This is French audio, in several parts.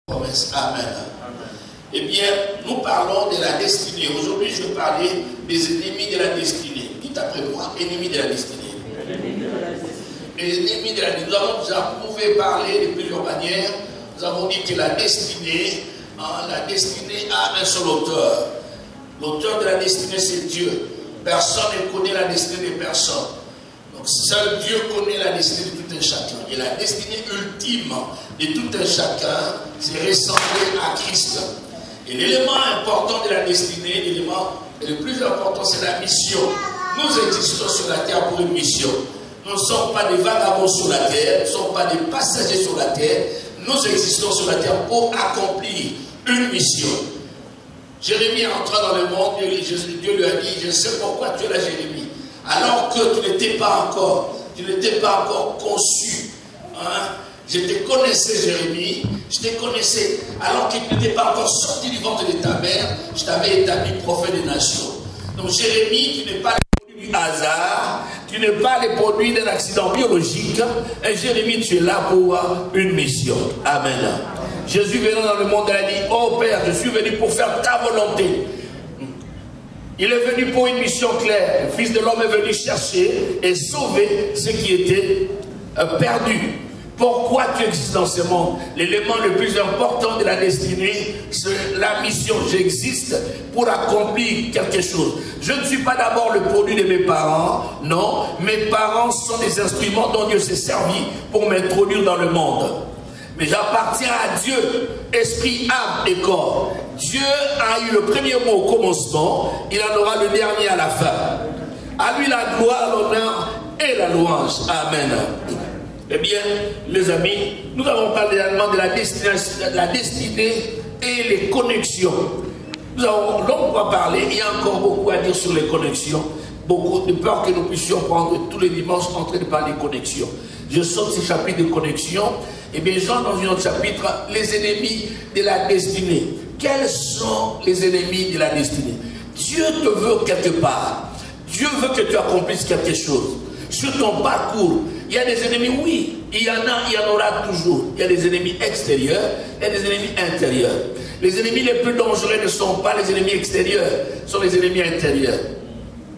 promesse. Amen. Eh bien, nous parlons de la destinée. Aujourd'hui, je vais parler des ennemis de la destinée. Dites après moi, ennemis de la destinée. Les ennemis de la destinée. Nous avons déjà prouvé parler de plusieurs manières. Nous avons dit que la destinée a un seul auteur. L'auteur de la destinée, c'est Dieu. Personne ne connaît la destinée de personne. Donc, seul Dieu connaît la destinée de tout un chacun. Et la destinée ultime de tout un chacun, c'est ressembler à Christ. Et l'élément important de la destinée, l'élément le plus important, c'est la mission. Nous existons sur la terre pour une mission. Nous ne sommes pas des vagabonds sur la terre, nous ne sommes pas des passagers sur la terre. Nous existons sur la terre pour accomplir une mission. Jérémie entra dans le monde, Dieu lui a dit, je sais pourquoi tu es là, Jérémie. Alors que tu n'étais pas encore conçu. Hein? Je te connaissais, Jérémie, je te connaissais. Alors que tu n'étais pas encore sorti du ventre de ta mère, je t'avais établi prophète des nations. Donc Jérémie, tu n'es pas le produit du hasard, tu n'es pas le produit d'un accident biologique. Et Jérémie, tu es là pour une mission. Amen. Jésus venant dans le monde, il a dit, oh Père, je suis venu pour faire ta volonté. Il est venu pour une mission claire. Le Fils de l'homme est venu chercher et sauver ceux qui étaient perdus. Pourquoi tu existes dans ce monde? L'élément le plus important de la destinée, c'est la mission. J'existe pour accomplir quelque chose. Je ne suis pas d'abord le produit de mes parents. Non, mes parents sont des instruments dont Dieu s'est servi pour m'introduire dans le monde. Mais j'appartiens à Dieu, esprit, âme et corps. Dieu a eu le premier mot au commencement, il en aura le dernier à la fin. À lui la gloire, l'honneur et la louange. Amen. Eh bien, les amis, nous avons parlé également de la destinée et les connexions. Nous avons longuement parlé, il y a encore beaucoup à dire sur les connexions. Beaucoup de peur que nous puissions prendre tous les dimanches en train de parler de connexions. Je saute ces chapitres de connexion. Et bien, Jean, dans un autre chapitre, les ennemis de la destinée. Quels sont les ennemis de la destinée? Dieu te veut quelque part. Dieu veut que tu accomplisses quelque chose. Sur ton parcours, il y a des ennemis, oui, il y en aura toujours. Il y a des ennemis extérieurs et des ennemis intérieurs. Les ennemis les plus dangereux ne sont pas les ennemis extérieurs, ce sont les ennemis intérieurs.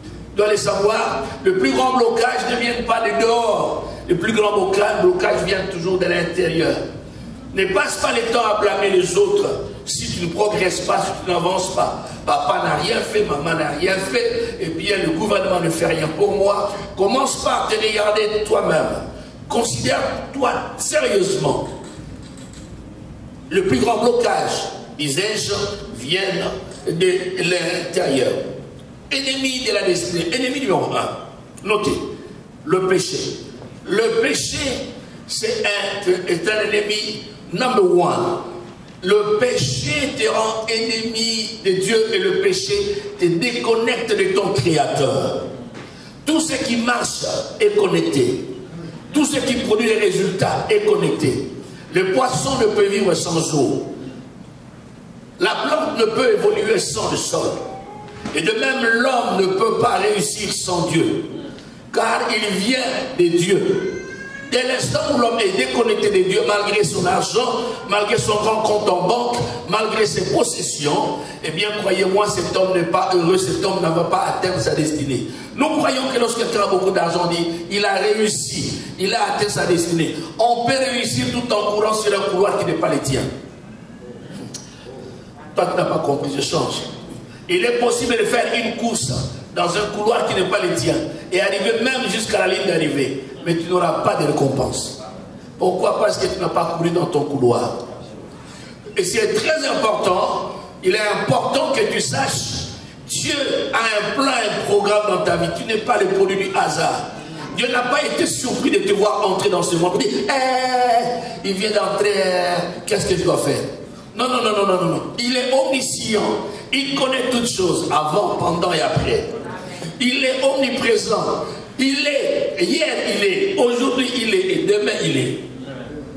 Tu dois le savoir, le plus grand blocage ne vient pas de dehors. Le plus grand blocage vient toujours de l'intérieur. Ne passe pas le temps à blâmer les autres si tu ne progresses pas, si tu n'avances pas. Papa n'a rien fait, maman n'a rien fait, et bien le gouvernement ne fait rien pour moi. Commence par te regarder toi-même. Considère-toi sérieusement. Le plus grand blocage, disais-je, vient de l'intérieur. Ennemi de la destinée. Ennemi numéro 1. Notez, le péché. Le péché, c'est un ennemi number one. Le péché te rend ennemi de Dieu et le péché te déconnecte de ton Créateur. Tout ce qui marche est connecté. Tout ce qui produit les résultats est connecté. Le poisson ne peut vivre sans eau. La plante ne peut évoluer sans le sol. Et de même, l'homme ne peut pas réussir sans Dieu. Car il vient de Dieu. Dès l'instant où l'homme est déconnecté de Dieu, malgré son argent, malgré son grand compte en banque, malgré ses possessions, eh bien, croyez-moi, cet homme n'est pas heureux, cet homme ne va pas atteindre sa destinée. Nous croyons que lorsque quelqu'un a beaucoup d'argent, on dit, il a réussi, il a atteint sa destinée. On peut réussir tout en courant sur un couloir qui n'est pas le tien. Toi, tu n'as pas compris, je change. Il est possible de faire une course dans un couloir qui n'est pas le tien et arriver même jusqu'à la ligne d'arrivée. Mais tu n'auras pas de récompense. Pourquoi? Parce que tu n'as pas couru dans ton couloir. Et c'est très important, il est important que tu saches, Dieu a un plan, un programme dans ta vie. Tu n'es pas le produit du hasard. Dieu n'a pas été surpris de te voir entrer dans ce monde. Il dit, il vient d'entrer, qu'est-ce que je dois faire? Non, non, non, non, non, non. Il est omniscient. Il connaît toutes choses, avant, pendant et après. Il est omniprésent. Il est, hier il est, aujourd'hui il est, et demain il est.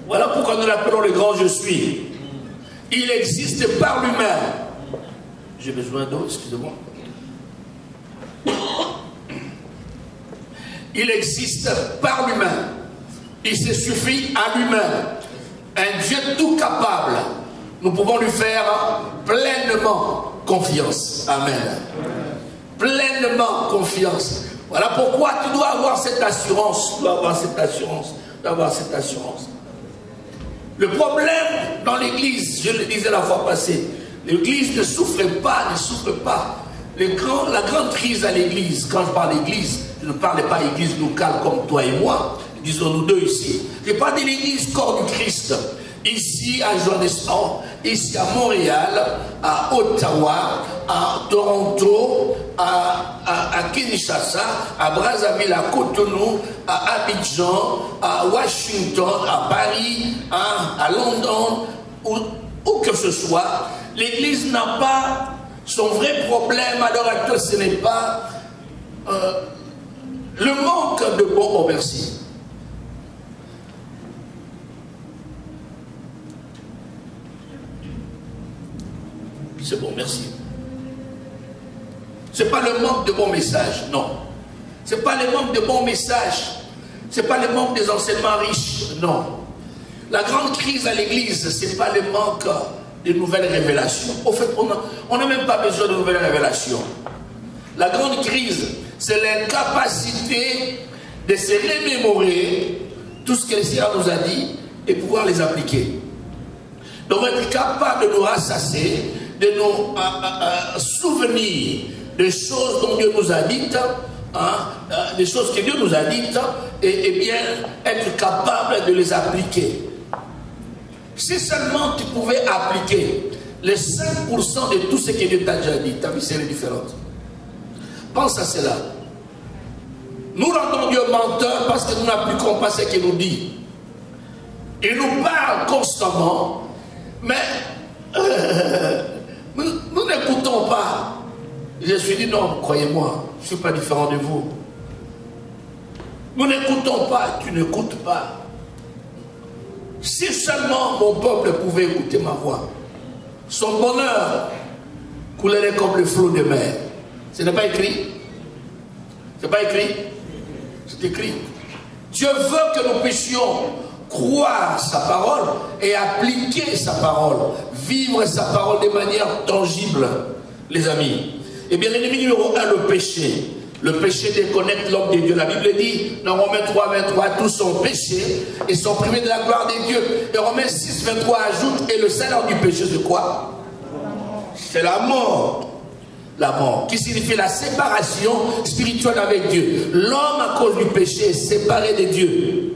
Voilà pourquoi nous l'appelons le grand je suis. Il existe par lui-même. J'ai besoin d'eau, excusez-moi. Il existe par lui-même. Il se suffit à lui-même. Un Dieu tout capable, nous pouvons lui faire pleinement confiance. Amen. Pleinement confiance. Voilà pourquoi tu dois avoir cette assurance. Tu dois avoir cette assurance. Tu dois avoir cette assurance. Le problème dans l'église, je le disais la fois passée, l'église ne souffre pas, ne souffre pas. La grande crise à l'église, quand je parle d'église, je ne parle pas d'église locale comme toi et moi, disons nous deux ici. Je parle de l'église corps du Christ. Ici à Johannesburg, ici à Montréal, à Ottawa, à Toronto, à Kinshasa, à Brazzaville, à Cotonou, à Abidjan, à Washington, à Paris, à London, où que ce soit, l'église n'a pas son vrai problème à l'heure actuelle, ce n'est pas le manque de bons convertis. C'est bon, merci. Ce n'est pas le manque de bons messages, non. Ce n'est pas le manque de bons messages. Ce n'est pas le manque des enseignements riches, non. La grande crise à l'église, ce n'est pas le manque de nouvelles révélations. Au fait, on n'a même pas besoin de nouvelles révélations. La grande crise, c'est l'incapacité de se remémorer tout ce que le Seigneur nous a dit et pouvoir les appliquer. Donc être capable de nous rassasier, de nous souvenir des choses dont Dieu nous a dites, des choses que Dieu nous a dites, et bien être capable de les appliquer. Si seulement tu pouvais appliquer les 5% de tout ce que Dieu t'a déjà dit, ta vie serait différente. Pense à cela. Nous rendons Dieu menteur parce que nous n'appliquons pas ce qu'il nous dit. Il nous parle constamment, mais nous n'écoutons pas. Je suis dit non, croyez-moi, je ne suis pas différent de vous. Nous n'écoutons pas, tu n'écoutes pas. Si seulement mon peuple pouvait écouter ma voix, son bonheur coulerait comme le flot de mer. Ce n'est pas écrit? Ce n'est pas écrit? C'est écrit. Dieu veut que nous puissions croire sa parole et appliquer sa parole, vivre sa parole de manière tangible, les amis. Eh bien, l'ennemi numéro 1, le péché. Le péché déconnecte l'homme de Dieu. La Bible dit, dans Romains 3, 23, tous sont péchés et sont privés de la gloire de Dieu. Et Romains 6, 23 ajoute, et le salaire du péché, c'est quoi? C'est la mort. La mort, qui signifie la séparation spirituelle avec Dieu. L'homme, à cause du péché, est séparé de Dieu.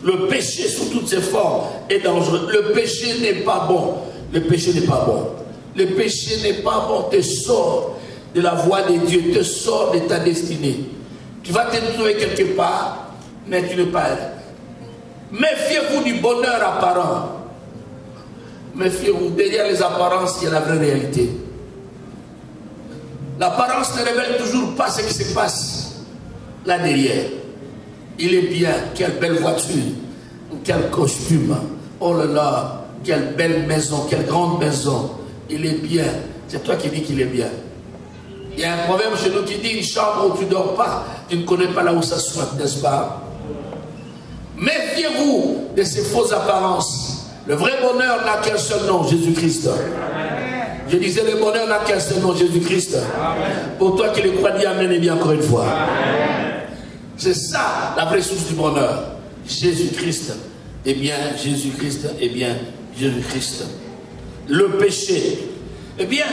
Le péché, sous toutes ses formes, est dangereux. Le péché n'est pas bon. Le péché n'est pas bon. Le péché n'est pas bon. Te sort de la voie de Dieu, te sort de ta destinée. Tu vas te trouver quelque part, mais tu n'es pas. Méfiez-vous du bonheur apparent. Méfiez-vous. Derrière les apparences, il y a la vraie réalité. L'apparence ne révèle toujours pas ce qui se passe là derrière. Il est bien, quelle belle voiture, quel costume, oh là là, quelle belle maison, quelle grande maison. Il est bien, c'est toi qui dis qu'il est bien. Il y a un proverbe chez nous qui dit, une chambre où tu ne dors pas, tu ne connais pas là où ça soit, n'est-ce pas? Méfiez-vous de ces fausses apparences. Le vrai bonheur n'a qu'un seul nom, Jésus-Christ. Je disais, le bonheur n'a qu'un seul nom, Jésus-Christ. Pour toi qui le crois, dis amen et bien encore une fois. C'est ça la vraie source du bonheur. Jésus-Christ. Eh bien, Jésus-Christ. Eh bien, Jésus-Christ. Le péché. Eh bien,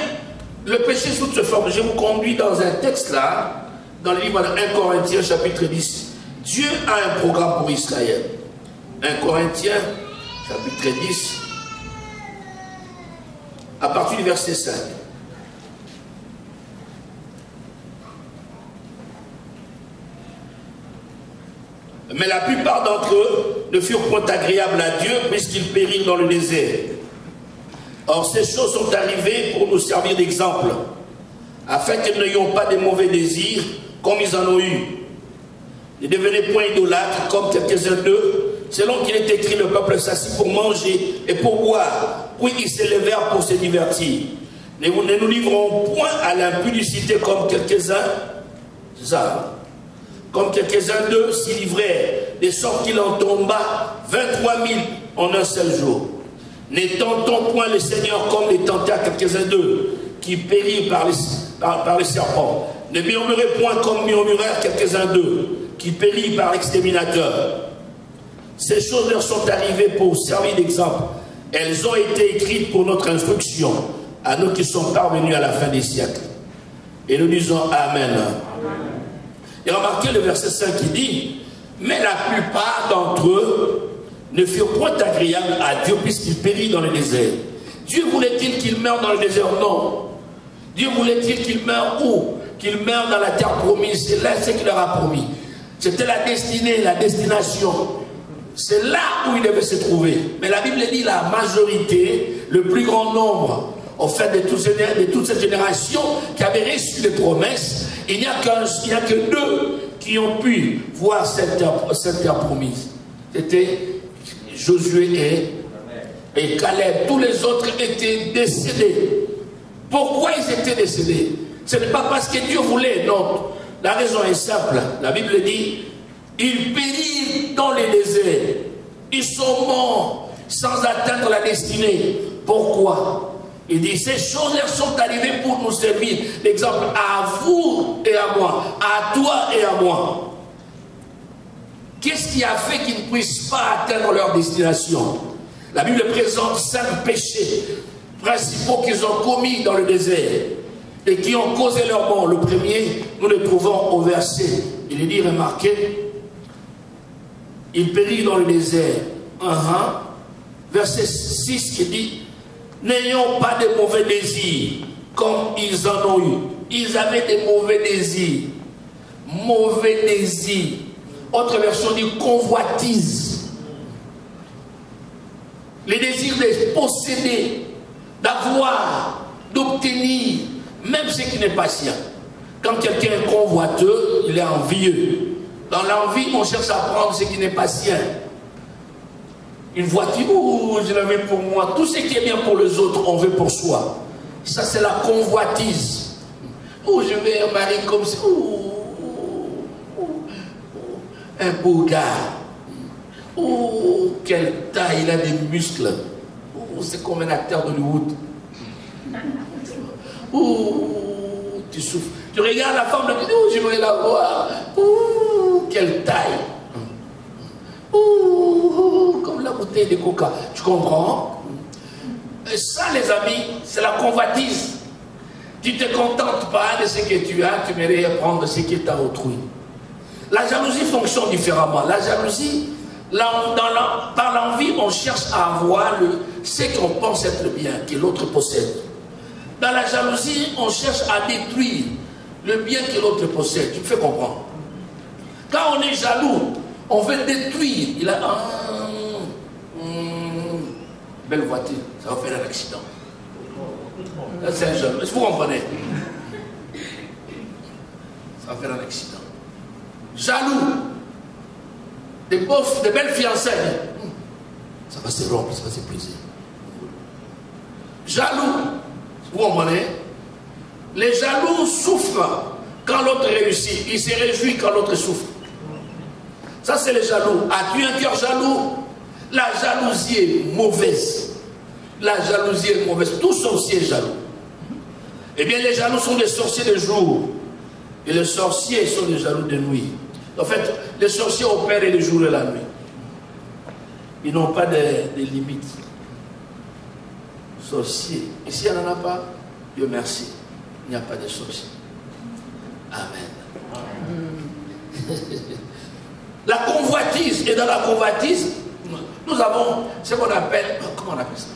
le péché sous toute forme. Je vous conduis dans un texte là, dans le livre de 1 Corinthiens, chapitre 10. Dieu a un programme pour Israël. 1 Corinthiens, chapitre 10. À partir du verset 5. Mais la plupart d'entre eux ne furent point agréables à Dieu puisqu'ils périrent dans le désert. Or ces choses sont arrivées pour nous servir d'exemple, afin que nous n'ayons pas de mauvais désirs comme ils en ont eu. Ne devenez point idolâtres comme quelques-uns d'eux, selon qu'il est écrit, le peuple s'assit pour manger et pour boire, puis ils se levèrent pour se divertir. Ne nous livrons point à l'impudicité comme quelques-uns, ça, comme quelques-uns d'eux s'y livrèrent, de sorte qu'il en tomba 23 000 en un seul jour. Ne tentons point le Seigneur comme les tentés à quelques-uns d'eux, qui périrent par les serpents. Ne murmurez point comme murmurèrent quelques-uns d'eux, qui périrent par l'exterminateur. Ces choses leur sont arrivées pour servir d'exemple. Elles ont été écrites pour notre instruction, à nous qui sommes parvenus à la fin des siècles. Et nous disons Amen. Et remarquez le verset 5 qui dit, mais la plupart d'entre eux ne furent point agréables à Dieu puisqu'ils périrent dans le désert. Dieu voulait-il qu'ils meurent dans le désert? Non. Dieu voulait-il qu'ils meurent où? Qu'ils meurent dans la terre promise. C'est là ce qu'il leur a promis. C'était la destinée, la destination. C'est là où ils devaient se trouver. Mais la Bible dit la majorité, le plus grand nombre, au fait de toute cette génération qui avait reçu les promesses, il n'y a que deux qui ont pu voir cette terre promise. C'était Josué et Caleb. Tous les autres étaient décédés. Pourquoi ils étaient décédés? Ce n'est pas parce que Dieu voulait, non. La raison est simple. La Bible dit, ils périrent dans les déserts. Ils sont morts sans atteindre la destinée. Pourquoi? Il dit, ces choses leur sont arrivées pour nous servir. L'exemple à vous et à moi, à toi et à moi. Qu'est-ce qui a fait qu'ils ne puissent pas atteindre leur destination? La Bible présente 5 péchés principaux qu'ils ont commis dans le désert et qui ont causé leur mort. Le premier, nous le trouvons au verset. Il est dit, remarquez, ils périrent dans le désert. Verset 6 qui dit, n'ayons pas de mauvais désirs comme ils en ont eu. Ils avaient des mauvais désirs. Mauvais désirs. Autre version dit convoitise. Les désirs de posséder, d'avoir, d'obtenir, même ce qui n'est pas sien. Quand quelqu'un est convoiteux, il est envieux. Dans l'envie, on cherche à prendre ce qui n'est pas sien. Une voiture, je la veux pour moi. Tout ce qui est bien pour les autres, on veut pour soi. Ça, c'est la convoitise. Je veux un mari comme ça. Un beau gars. Quelle taille, il a des muscles. C'est comme un acteur d'Hollywood. Tu souffres. Tu regardes la femme, je veux la voir. Quelle taille. Comme la bouteille de coca. Tu comprends? Et ça, les amis, c'est la convoitise. Tu ne te contentes pas de ce que tu as, tu mérites prendre ce qui est à autrui. La jalousie fonctionne différemment. La jalousie, par l'envie, on cherche à avoir ce qu'on pense être bien, que l'autre possède. Dans la jalousie, on cherche à détruire le bien que l'autre possède. Tu me fais comprendre? Quand on est jaloux, on veut détruire. Il a belle voiture, ça va faire un accident. C'est un jeune. Est-ce que vous comprenez? Ça va faire un accident. Jaloux. Des belles fiançailles. Ça va se rompre, ça va s'épuiser. Jaloux. Vous comprenez? Les jaloux souffrent quand l'autre réussit. Ils se réjouissent quand l'autre souffre. Ça, c'est les jaloux. As-tu un cœur jaloux? La jalousie est mauvaise. La jalousie est mauvaise. Tout sorcier est jaloux. Eh bien, les jaloux sont des sorciers de jour. Et les sorciers sont des jaloux de nuit. En fait, les sorciers opèrent le jour et la nuit. Ils n'ont pas de limites. Sorciers. Ici, il n'y en a pas. Dieu merci. Il n'y a pas de sorciers. Amen. La convoitise. Et dans la convoitise, nous avons ce qu'on appelle, comment on appelle ça?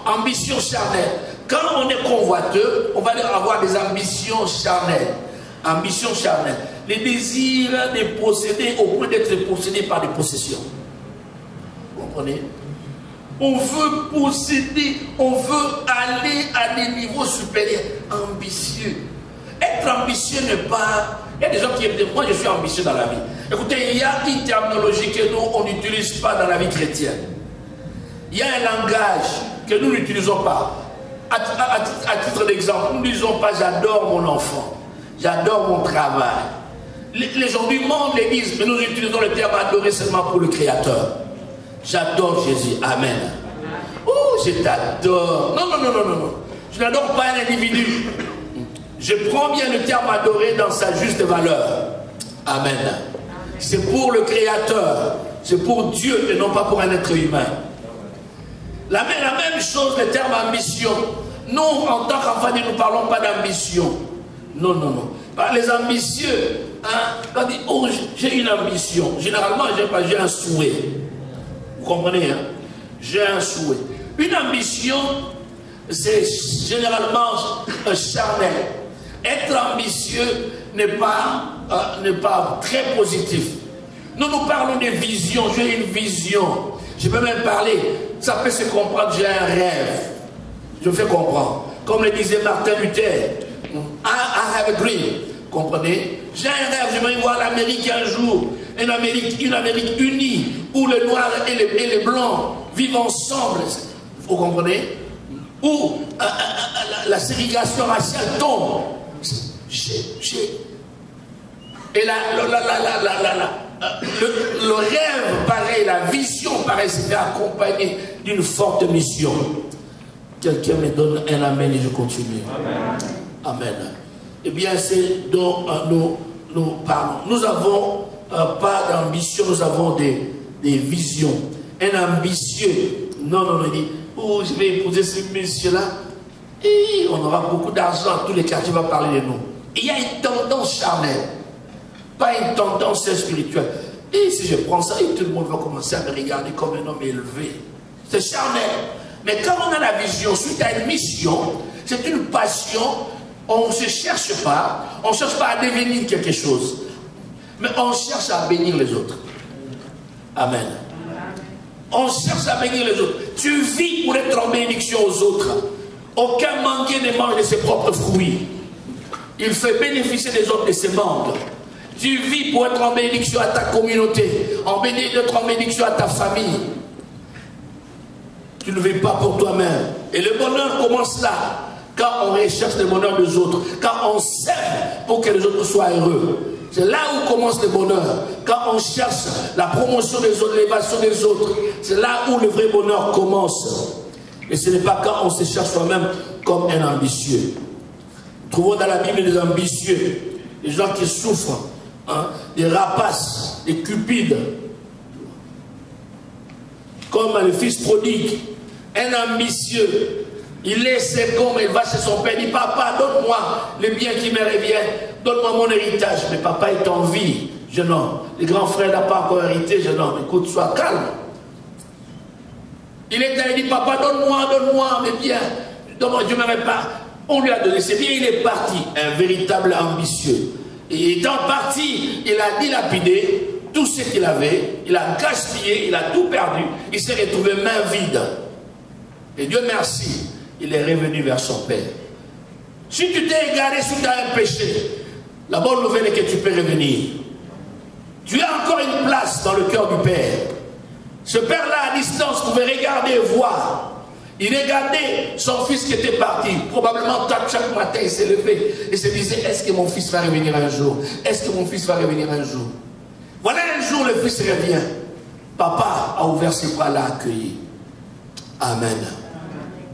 Ambition charnelle. Quand on est convoiteux, on va avoir des ambitions charnelles. Ambition charnelle. Les désirs de posséder au point d'être possédé par des possessions. Vous comprenez? On veut posséder, on veut aller à des niveaux supérieurs. Ambitieux. Être ambitieux n'est pas... Il y a des gens qui disent, moi je suis ambitieux dans la vie. Écoutez, il y a une terminologie que nous, on n'utilise pas dans la vie chrétienne. Il y a un langage que nous n'utilisons pas. À titre d'exemple, nous ne disons pas j'adore mon enfant, j'adore mon travail. Les gens du monde les disent, mais nous utilisons le terme adorer seulement pour le Créateur. J'adore Jésus. Amen. Oh, je t'adore. Non, non, non, non, non, non. Je n'adore pas un individu. Je prends bien le terme adorer dans sa juste valeur. Amen. C'est pour le Créateur. C'est pour Dieu et non pas pour un être humain. La même chose, le terme ambition. Nous, en tant qu'enfants, nous ne parlons pas d'ambition. Non, non, non. Les ambitieux, hein, quand on dit, oh, j'ai une ambition. Généralement, j'ai un souhait. Vous comprenez, hein? J'ai un souhait. Une ambition, c'est généralement charnel. Être ambitieux n'est pas très positif. Nous parlons de vision. J'ai une vision. Je peux même parler. Ça peut se comprendre. J'ai un rêve. Je fais comprendre. Comme le disait Martin Luther. I have a dream. Comprenez? J'ai un rêve. Je vais voir l'Amérique un jour. Une Amérique unie. Où les noirs et les blancs vivent ensemble. Vous comprenez? Où la ségrégation raciale tombe. Et le rêve, pareil, la vision, pareil, c'était accompagné d'une forte mission. Quelqu'un me donne un amen et je continue. Amen. Amen. Eh bien, c'est dont nous parlons. Nous n'avons pas d'ambition, nous avons des visions. Un ambitieux, non, il dit, oh, je vais épouser ce monsieur-là, et on aura beaucoup d'argent, tous les quartiers vont parler de nous. Il y a une tendance charnelle, pas une tendance spirituelle. Et si je prends ça, et tout le monde va commencer à me regarder comme un homme élevé. C'est charnel. Mais quand on a la vision, suite à une mission, c'est une passion, on ne se cherche pas, on ne cherche pas à devenir quelque chose, mais on cherche à bénir les autres. Amen. On cherche à bénir les autres. Tu vis pour être en bénédiction aux autres. Aucun manguier ne mange de ses propres fruits. Il fait bénéficier les autres de ses mangues. Tu vis pour être en bénédiction à ta communauté, être en bénédiction à ta famille. Tu ne vis pas pour toi-même. Et le bonheur commence là, quand on recherche le bonheur des autres, quand on sème pour que les autres soient heureux. C'est là où commence le bonheur. Quand on cherche la promotion des autres, l'élévation des autres, c'est là où le vrai bonheur commence. Et ce n'est pas quand on se cherche soi-même comme un ambitieux. Trouvons dans la Bible des ambitieux, des gens qui souffrent, hein, des rapaces, des cupides, comme le fils prodigue, un ambitieux. Il laisse ses gomme, il va chez son père, il dit, papa, donne-moi les biens qui me reviennent, donne-moi mon héritage. Mais papa est en vie, jeune homme. Les grands frères n'ont pas encore hérité, jeune homme. Écoute, sois calme. Il est allé, il dit, papa, donne-moi mes biens. Donne-moi, Dieu ne m'avait pas. On lui a donné ses biens, il est parti. Un véritable ambitieux. Et étant parti, il a dilapidé tout ce qu'il avait, il a gaspillé, il a tout perdu. Il s'est retrouvé main vide. Et Dieu merci, il est revenu vers son Père. Si tu t'es égaré, si tu as un péché, la bonne nouvelle est que tu peux revenir. Tu as encore une place dans le cœur du Père. Ce Père-là, à distance, pouvait regarder et voir. Il regardait son fils qui était parti. Probablement, chaque matin, il s'est levé et se disait, est-ce que mon fils va revenir un jour? Est-ce que mon fils va revenir un jour? Voilà un jour, le fils revient. Papa a ouvert ses bras, l'a accueilli. Amen.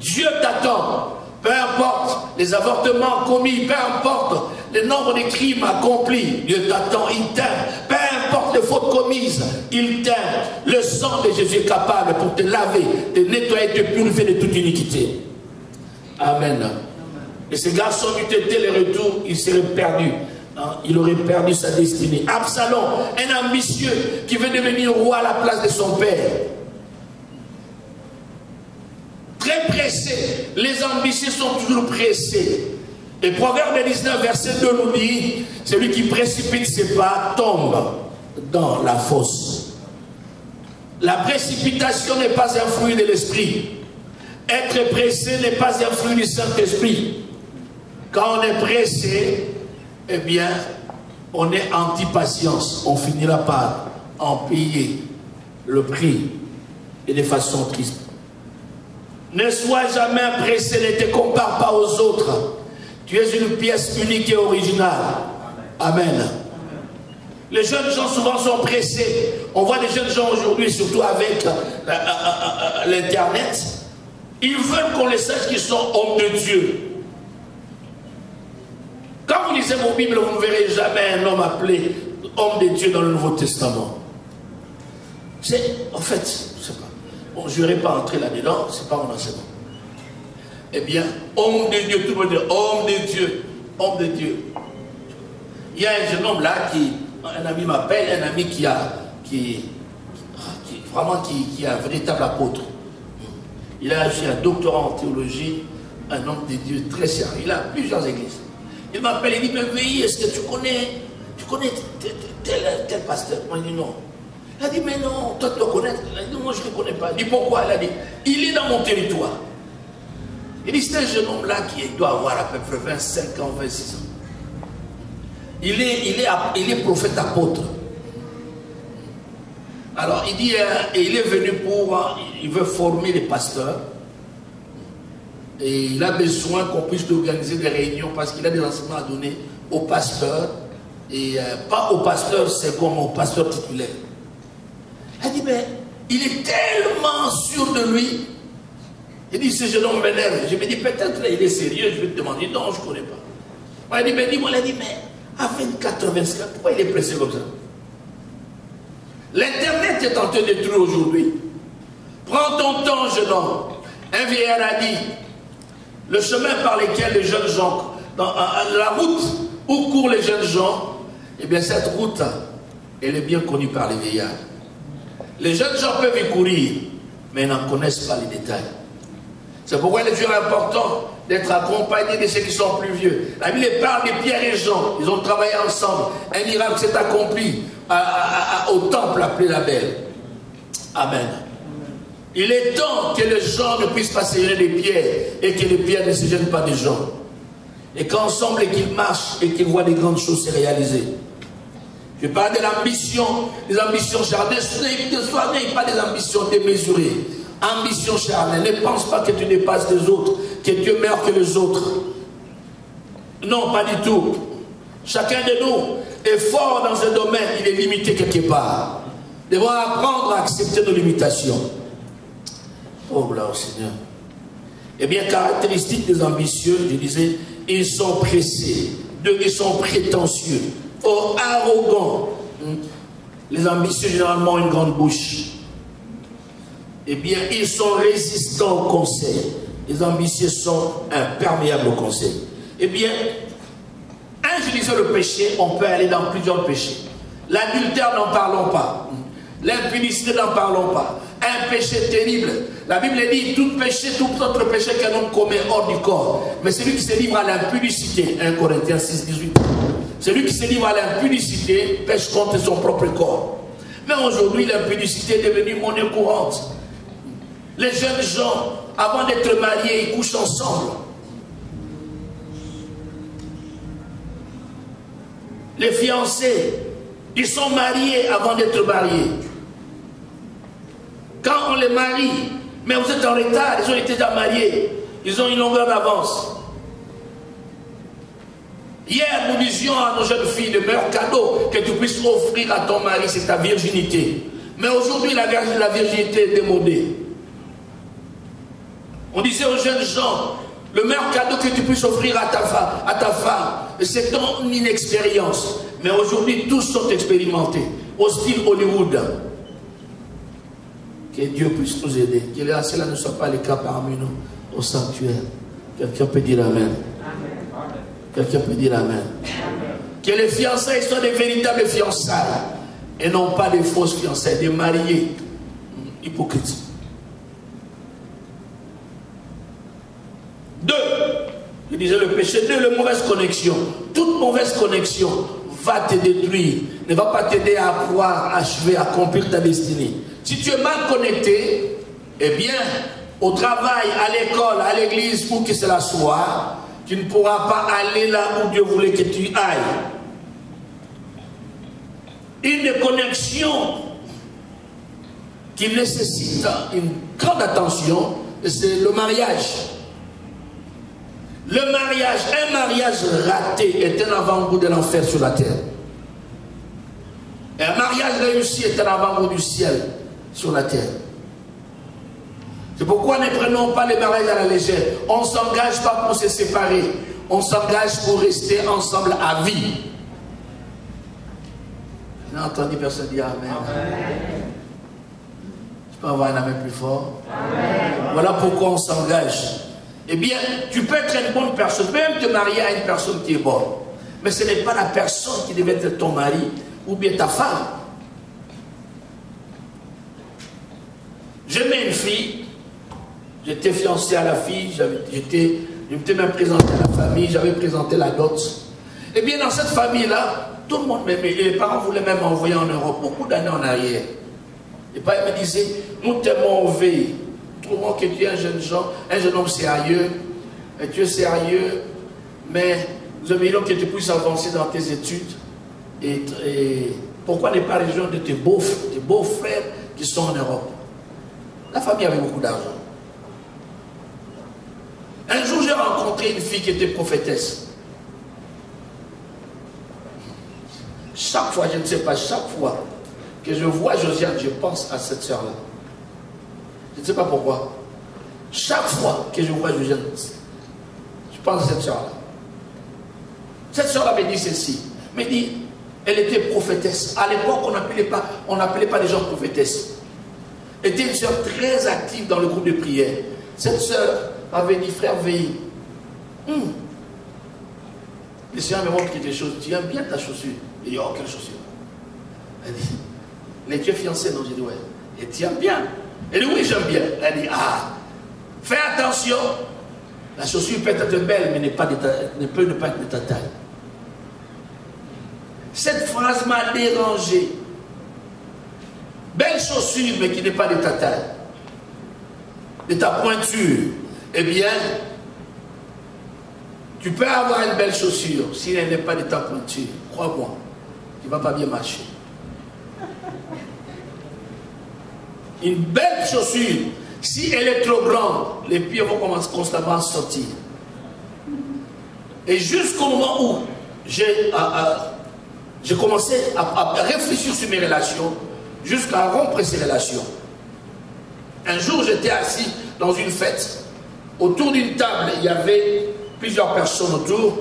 Dieu t'attend. Peu importe les avortements commis, peu importe le nombre de crimes accomplis, Dieu t'attend, il t'aime. Peu importe les fautes commises, il t'aime. Le sang de Jésus est capable pour te laver, te nettoyer, te purifier de toute iniquité. Amen. Et ce garçon eût été le retour, il serait perdu. Il aurait perdu sa destinée. Absalom, un ambitieux qui veut devenir roi à la place de son père. Très pressé. Les ambitieux sont toujours pressés. Et Proverbe 19, verset 2 nous dit, celui qui précipite ses pas tombe dans la fosse. La précipitation n'est pas un fruit de l'esprit. Être pressé n'est pas un fruit du Saint-Esprit. Quand on est pressé, eh bien, on est anti-patience. On finira par en payer le prix et de façon triste. Ne sois jamais pressé, ne te compare pas aux autres. Tu es une pièce unique et originale. Amen. Les jeunes gens souvent sont pressés. On voit des jeunes gens aujourd'hui, surtout avec l'Internet, ils veulent qu'on les sache qu'ils sont hommes de Dieu. Quand vous lisez vos Bibles, vous ne verrez jamais un homme appelé homme de Dieu dans le Nouveau Testament. En fait, je ne sais pas. Bon, je n'irai pas entrer là-dedans, ce n'est pas mon enseignement. Eh bien, homme de Dieu, tout le monde dit homme de Dieu, homme de Dieu. Il y a un jeune homme là un ami m'appelle, un ami qui est un véritable apôtre. Il a eu un doctorat en théologie, un homme de Dieu très sérieux. Il a plusieurs églises. Il m'appelle, il dit, mais oui, est-ce que tu connais tel pasteur? Moi, il dit non. Il a dit, mais non, toi tu dois connaître. Il a dit, moi je ne le connais pas. Il dit, pourquoi? Il a dit, il est dans mon territoire. Il dit, c'est un jeune homme là qui doit avoir à peu près 25 ans, 26 ans. Il est prophète apôtre. Alors il dit, il est venu il veut former les pasteurs. Et il a besoin qu'on puisse organiser des réunions parce qu'il a des enseignements à donner aux pasteurs. Et pas aux pasteurs, c'est comme aux pasteurs titulaires. Il dit, mais il est tellement sûr de lui. Il dit, ce jeune homme m'énerve. Je me dis, peut-être il est sérieux, je vais te demander. Non, je ne connais pas. Moi, il dit, mais dis-moi, il a dit, mais à 24 h 25, pourquoi il est pressé comme ça? L'Internet est en train de détruire aujourd'hui. Prends ton temps, jeune homme. Un vieillard a dit, le chemin par lequel les jeunes gens, la route où courent les jeunes gens, eh bien cette route, elle est bien connue par les vieillards. Les jeunes gens peuvent y courir, mais ils n'en connaissent pas les détails. C'est pourquoi il est toujours important d'être accompagné de ceux qui sont plus vieux. La Bible parle de Pierre et Jean. Ils ont travaillé ensemble. Un miracle s'est accompli au temple appelé la Belle. Amen. Il est temps que les gens ne puissent pas se gêner des pierres et que les pierres ne se gênent pas des gens. Et qu'ensemble, qu'ils marchent et qu'ils voient des grandes choses se réaliser. Je parle de l'ambition, des ambitions charnelles. Ne pas des ambitions démesurées. Ambition charnelle. Ne pense pas que tu dépasses les autres, que tu es meilleur que les autres. Non, pas du tout. Chacun de nous est fort dans un domaine, il est limité quelque part. Nous devons apprendre à accepter nos limitations. Oh là, oh Seigneur. Eh bien, caractéristique des ambitieux, je disais, ils sont pressés, ils sont prétentieux, arrogants. Les ambitieux, généralement, ont une grande bouche. Eh bien, ils sont résistants au conseil. Les ambitieux sont imperméables au conseil. Eh bien, je disais le péché, on peut aller dans plusieurs péchés. L'adultère, n'en parlons pas. L'impudicité, n'en parlons pas. Un péché terrible. La Bible dit, tout péché, tout autre péché qu'un homme commet hors du corps. Mais celui qui se livre à l'impudicité, 1 Corinthiens 6, 18. Celui qui se livre à l'impudicité pêche contre son propre corps. Mais aujourd'hui, l'impudicité est devenue monnaie courante. Les jeunes gens, avant d'être mariés, ils couchent ensemble. Les fiancés, ils sont mariés avant d'être mariés. Quand on les marie, mais vous êtes en retard, ils ont été déjà mariés. Ils ont une longueur d'avance. Hier, nous disions à nos jeunes filles, le meilleur cadeau que tu puisses offrir à ton mari, c'est ta virginité. Mais aujourd'hui, la virginité est démodée. On disait aux jeunes gens, le meilleur cadeau que tu puisses offrir à ta femme, c'est ton inexpérience. Mais aujourd'hui, tous sont expérimentés, au style Hollywood. Que Dieu puisse nous aider. Que cela ne soit pas le cas parmi nous, au sanctuaire. Quelqu'un peut dire Amen. Quelqu'un peut dire Amen. Que les fiançailles soient des véritables fiançailles et non pas des fausses fiançailles, des mariés hypocrites. 2, je disais le péché. 2, la mauvaise connexion. Toute mauvaise connexion va te détruire, ne va pas t'aider à pouvoir achever, à accomplir ta destinée. Si tu es mal connecté, eh bien, au travail, à l'école, à l'église, où que cela soit, tu ne pourras pas aller là où Dieu voulait que tu ailles. Une connexion qui nécessite une grande attention, c'est le mariage. Le mariage, un mariage raté est un avant-goût de l'enfer sur la terre. Et un mariage réussi est un avant-goût du ciel sur la terre. C'est pourquoi ne prenons pas les mariages à la légère. On ne s'engage pas pour se séparer. On s'engage pour rester ensemble à vie. Je n'ai entendu personne dire Amen. Amen. Je peux avoir un Amen plus fort. Amen. Voilà pourquoi on s'engage. Eh bien, tu peux être une bonne personne, même te marier à une personne qui est bonne. Mais ce n'est pas la personne qui devait être ton mari ou bien ta femme. J'aimais une fille, j'étais fiancé à la fille, je m'étais même présenté à la famille, j'avais présenté la dot. Eh bien, dans cette famille-là, tout le monde m'aimait. Et les parents voulaient même m'envoyer en Europe, beaucoup d'années en arrière. Les parents me disaient, nous t'aimons au veille. Trouvons que tu es un jeune homme sérieux, et tu es sérieux, mais nous aimerions que tu puisses avancer dans tes études. Et pourquoi ne pas rejoindre de tes beaux frères qui sont en Europe? La famille avait beaucoup d'argent. Un jour, j'ai rencontré une fille qui était prophétesse. Chaque fois, je ne sais pas, chaque fois que je vois Josiane, je pense à cette sœur-là. Je ne sais pas pourquoi. Chaque fois que je vois Josiane, je pense à cette sœur-là. Cette sœur-là me dit ceci. Me dit, elle était prophétesse. À l'époque, on n'appelait pas les gens prophétesses. Elle était une sœur très active dans le groupe de prière. Cette sœur avait dit, frère Veille, le Seigneur me montre quelque chose. Tu aimes bien ta chaussure? Il dit, oh, quelle chaussure? Elle dit, mais tu es fiancé? Non, j'ai dit, ouais. Et tu aimes bien? Elle dit, oui, j'aime bien. Elle dit, ah, fais attention. La chaussure peut être belle, mais ne peut ne pas être de ta taille. Cette phrase m'a dérangé. Belle chaussure, mais qui n'est pas de ta taille, de ta pointure. Eh bien, tu peux avoir une belle chaussure, si elle n'est pas de ta pointure, crois-moi, tu ne vas pas bien marcher. Une belle chaussure, si elle est trop grande, les pieds vont commencer constamment à sortir. Et jusqu'au moment où j'ai commencé à réfléchir sur mes relations, jusqu'à rompre ces relations. Un jour, j'étais assis dans une fête. Autour d'une table, il y avait plusieurs personnes autour.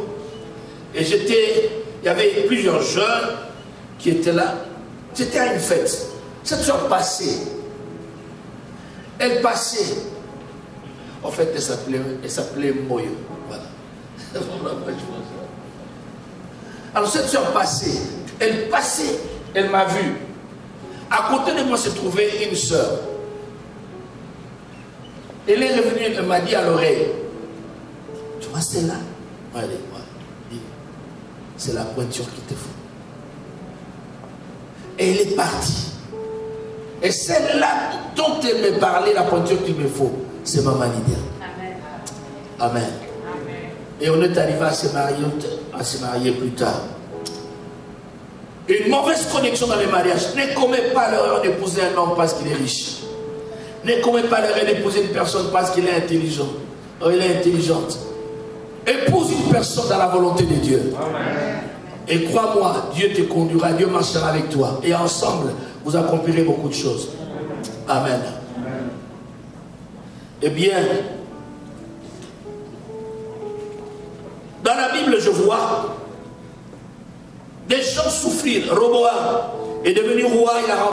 Et il y avait plusieurs jeunes qui étaient là. C'était à une fête. Cette soeur passait. Elle passait. En fait, elle s'appelait Moyo. Voilà. Alors cette soeur passait. Elle passait. Elle m'a vu. À côté de moi se trouvait une sœur. Elle est revenue, elle m'a dit à l'oreille, tu vois celle-là? Allez, c'est la pointure qu'il te faut. Et elle est partie. Et celle-là dont elle me parlait, la pointure qu'il me faut, c'est Maman Lydia. Amen. Amen. Amen. Et on est arrivé à se marier plus tard. Une mauvaise connexion dans les mariages. Ne commets pas l'erreur d'épouser un homme parce qu'il est riche. Ne commets pas l'erreur d'épouser une personne parce qu'il est intelligent. Elle est intelligente. Épouse une personne dans la volonté de Dieu. Amen. Et crois-moi, Dieu te conduira, Dieu marchera avec toi. Et ensemble, vous accomplirez beaucoup de choses. Amen. Amen. Eh bien, dans la Bible, je vois des gens souffrir. Roboam est devenu roi, il a